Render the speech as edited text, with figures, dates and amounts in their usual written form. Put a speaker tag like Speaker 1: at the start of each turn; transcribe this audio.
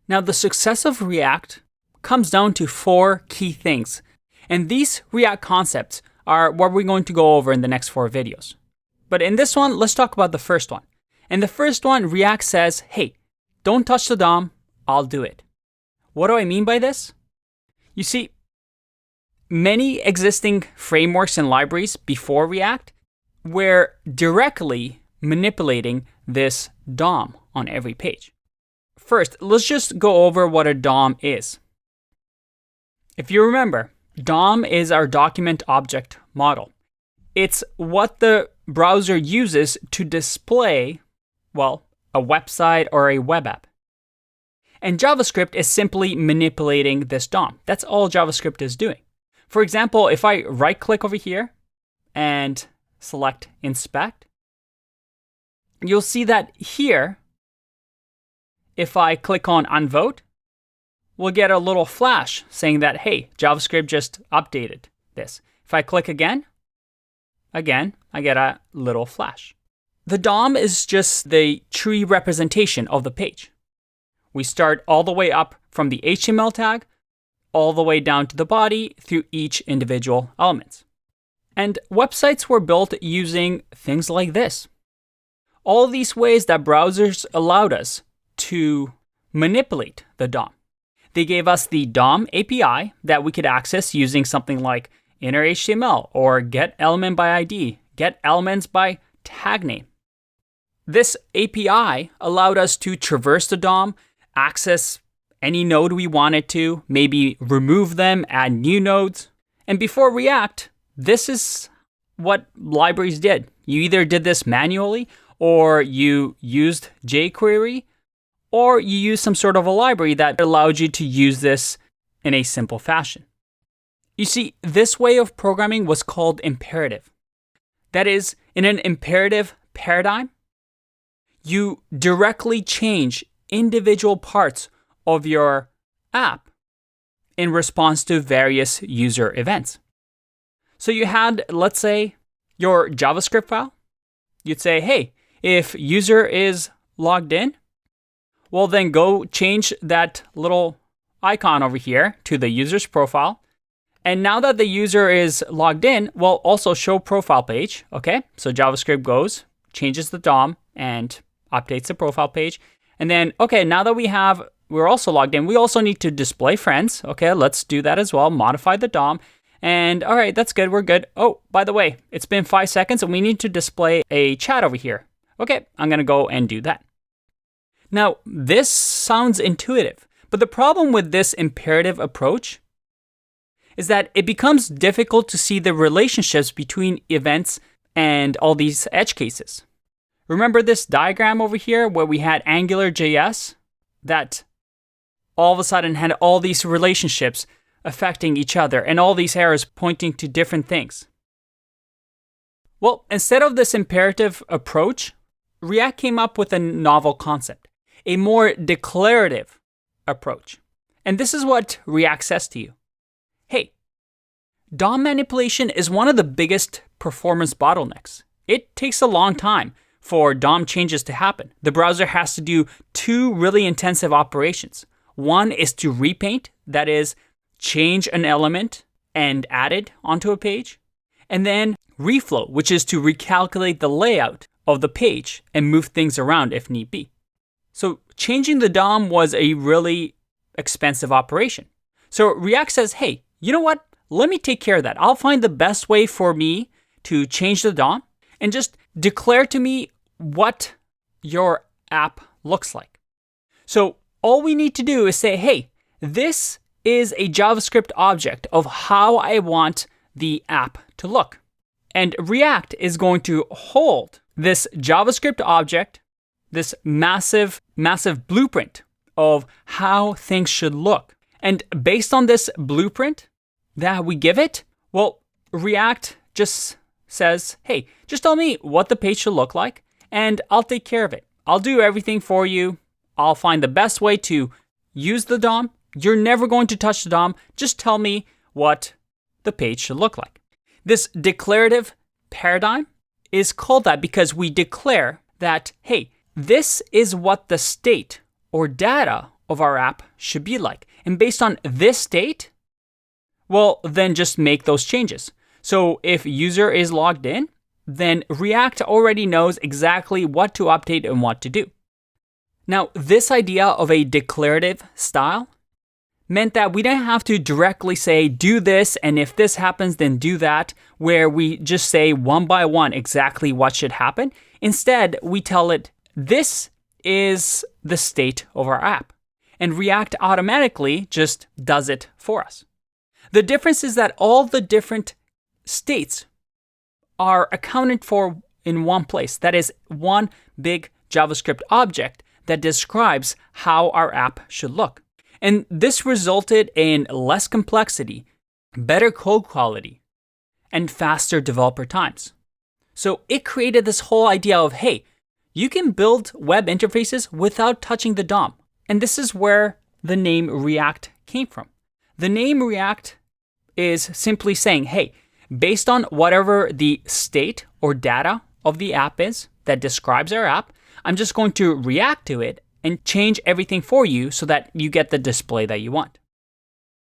Speaker 1: Now, the success of React comes down to 4 key things. And these React concepts are what we're going to go over in the next 4 videos. But in this one, let's talk about the first one. And the first one, React says, hey, don't touch the DOM, I'll do it. What do I mean by this? You see, many existing frameworks and libraries before React were directly manipulating this DOM on every page. First, let's just go over what a DOM is. If you remember, DOM is our document object model. It's what the browser uses to display, well, a website or a web app. And JavaScript is simply manipulating this DOM. That's all JavaScript is doing. For example, if I right-click over here and select Inspect, you'll see that here, if I click on Unvote, we'll get a little flash saying that, hey, JavaScript just updated this. If I click again, I get a little flash. The DOM is just the tree representation of the page. We start all the way up from the HTML tag, all the way down to the body through each individual element. And websites were built using things like this. All these ways that browsers allowed us to manipulate the DOM. They gave us the DOM API that we could access using something like inner HTML or get element by ID, get elements by tag name. This API allowed us to traverse the DOM, access any node we wanted to, maybe remove them, add new nodes. And before React, this is what libraries did. You either did this manually, or you used jQuery, or you used some sort of a library that allowed you to use this in a simple fashion. You see, this way of programming was called imperative. That is, in an imperative paradigm, you directly change individual parts of your app in response to various user events. So you had, let's say, your JavaScript file. You'd say, hey, if user is logged in, well, then go change that little icon over here to the user's profile. And now that the user is logged in, well, also show profile page. Okay, so JavaScript goes, changes the DOM, and updates the profile page. And then, okay, now that we're also logged in, we also need to display friends. Okay, let's do that as well. Modify the DOM. And all right, that's good. We're good. Oh, by the way, it's been 5 seconds and we need to display a chat over here. Okay, I'm going to go and do that. Now, this sounds intuitive, but the problem with this imperative approach is that it becomes difficult to see the relationships between events and all these edge cases. Remember this diagram over here where we had AngularJS that all of a sudden had all these relationships affecting each other and all these arrows pointing to different things? Well, instead of this imperative approach, React came up with a novel concept, a more declarative approach. And this is what React says to you. Hey, DOM manipulation is one of the biggest performance bottlenecks. It takes a long time for DOM changes to happen. The browser has to do 2 really intensive operations. One is to repaint, that is, change an element and add it onto a page. And then reflow, which is to recalculate the layout of the page and move things around if need be. So changing the DOM was a really expensive operation. So React says, hey, you know what? Let me take care of that. I'll find the best way for me to change the DOM and just declare to me what your app looks like. So all we need to do is say, hey, this is a JavaScript object of how I want the app to look. And React is going to hold this JavaScript object, this massive blueprint of how things should look. And based on this blueprint that we give it, well, React just says, hey, just tell me what the page should look like, and I'll take care of it. I'll do everything for you. I'll find the best way to use the DOM. You're never going to touch the DOM. Just tell me what the page should look like. This declarative paradigm is called that because we declare that, hey, this is what the state or data of our app should be like. And based on this state, well, then just make those changes. So if user is logged in, then React already knows exactly what to update and what to do. Now, this idea of a declarative style meant that we didn't have to directly say, do this, and if this happens, then do that, where we just say one by one exactly what should happen. Instead, we tell it, this is the state of our app. And React automatically just does it for us. The difference is that all the different states are accounted for in one place. That is one big JavaScript object that describes how our app should look. And this resulted in less complexity, better code quality, and faster developer times. So it created this whole idea of, hey, you can build web interfaces without touching the DOM. And this is where the name React came from. The name React is simply saying, hey, based on whatever the state or data of the app is that describes our app, I'm just going to react to it and change everything for you so that you get the display that you want.